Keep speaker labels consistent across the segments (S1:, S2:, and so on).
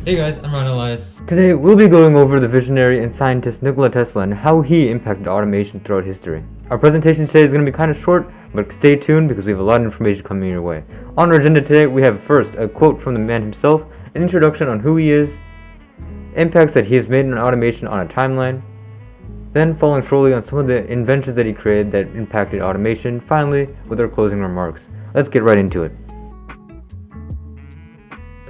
S1: Hey guys, I'm Ron Elias.
S2: Today, we'll be going over the visionary and scientist Nikola Tesla and how he impacted automation throughout history. Our presentation today is going to be kind of short, but stay tuned because we have a lot of information coming your way. On our agenda today, we have first a quote from the man himself, an introduction on who he is, impacts that he has made in automation on a timeline, then following shortly on some of the inventions that he created that impacted automation, finally with our closing remarks. Let's get right into it.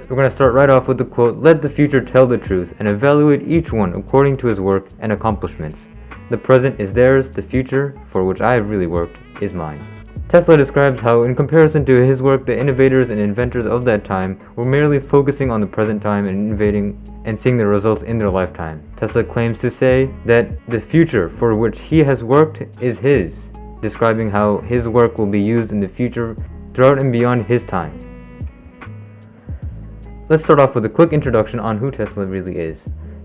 S2: We're going to start right off with the quote, "Let the future tell the truth and evaluate each one according to his work and accomplishments. The present is theirs, the future, for which I have really worked, is mine." Tesla describes how, in comparison to his work, the innovators and inventors of that time were merely focusing on the present time and innovating and seeing the results in their lifetime. Tesla claims to say that the future for which he has worked is his, describing how his work will be used in the future throughout and beyond his time. Let's start off with a quick introduction on who Tesla really is.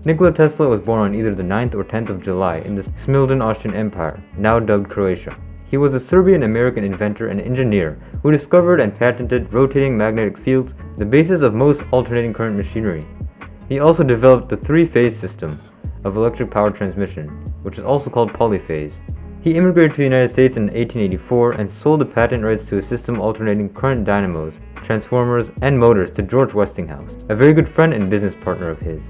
S2: Nikola Tesla was born on either the 9th or 10th of July in the Smiljan Austrian Empire, now dubbed Croatia. He was a Serbian-American inventor and engineer who discovered and patented rotating magnetic fields, the basis of most alternating current machinery. He also developed the three-phase system of electric power transmission, which is also called polyphase. He immigrated to the United States in 1884 and sold the patent rights to a system alternating current dynamos, transformers, and motors to George Westinghouse, a very good friend and business partner of his.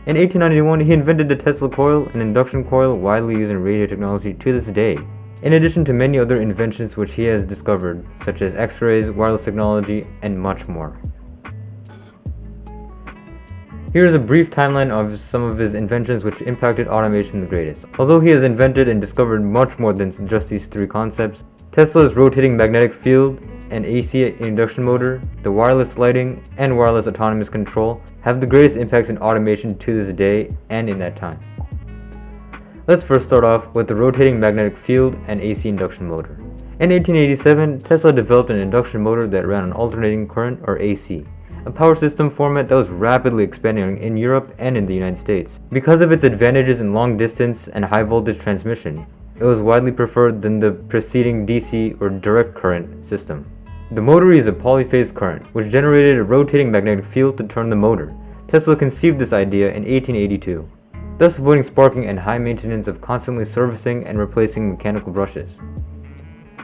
S2: In 1891, he invented the Tesla coil, an induction coil widely used in radio technology to this day, in addition to many other inventions which he has discovered, such as X-rays, wireless technology, and much more. Here is a brief timeline of some of his inventions which impacted automation the greatest. Although he has invented and discovered much more than just these three concepts, Tesla's rotating magnetic field and AC induction motor, the wireless lighting, and wireless autonomous control have the greatest impacts in automation to this day and in that time. Let's first start off with the rotating magnetic field and AC induction motor. In 1887, Tesla developed an induction motor that ran on alternating current, or AC, a power system format that was rapidly expanding in Europe and in the United States. Because of its advantages in long distance and high voltage transmission, it was widely preferred than the preceding DC or direct current system. The motor used a polyphase current, which generated a rotating magnetic field to turn the motor. Tesla conceived this idea in 1882, thus avoiding sparking and high maintenance of constantly servicing and replacing mechanical brushes.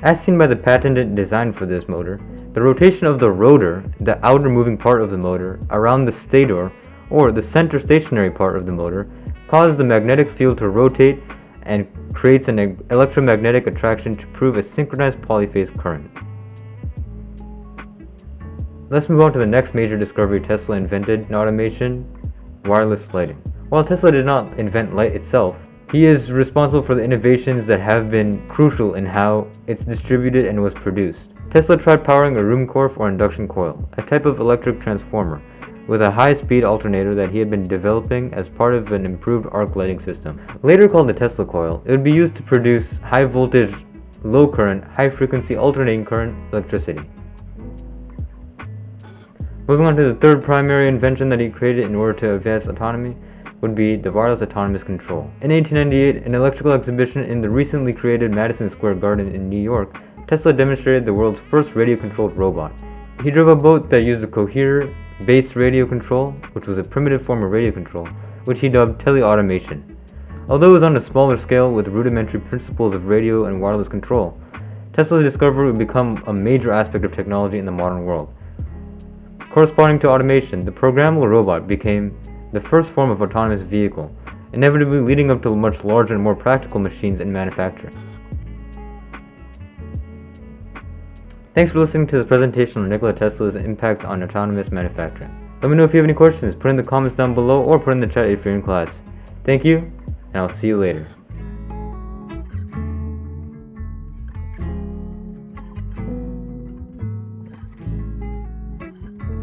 S2: As seen by the patented design for this motor, the rotation of the rotor, the outer moving part of the motor, around the stator, or the center stationary part of the motor, caused the magnetic field to rotate and creates an electromagnetic attraction to prove a synchronized polyphase current. Let's move on to the next major discovery Tesla invented in automation, wireless lighting. While Tesla did not invent light itself, he is responsible for the innovations that have been crucial in how it's distributed and was produced. Tesla tried powering a Ruhmkorff or induction coil, a type of electric transformer, with a high-speed alternator that he had been developing as part of an improved arc lighting system. Later called the Tesla coil, it would be used to produce high-voltage, low-current, high-frequency alternating current electricity. Moving on to the third primary invention that he created in order to advance autonomy would be the wireless autonomous control. In 1898, an electrical exhibition in the recently created Madison Square Garden in New York, Tesla demonstrated the world's first radio-controlled robot. He drove a boat that used a coherer-based radio control, which was a primitive form of radio control, which he dubbed TeleAutomation. Although it was on a smaller scale with rudimentary principles of radio and wireless control, Tesla's discovery would become a major aspect of technology in the modern world. Corresponding to automation, the programmable robot became the first form of autonomous vehicle, inevitably leading up to much larger and more practical machines in manufacturing. Thanks for listening to this presentation on Nikola Tesla's impacts on autonomous manufacturing. Let me know if you have any questions, put in the comments down below or put in the chat if you're in class. Thank you, and I'll see you later.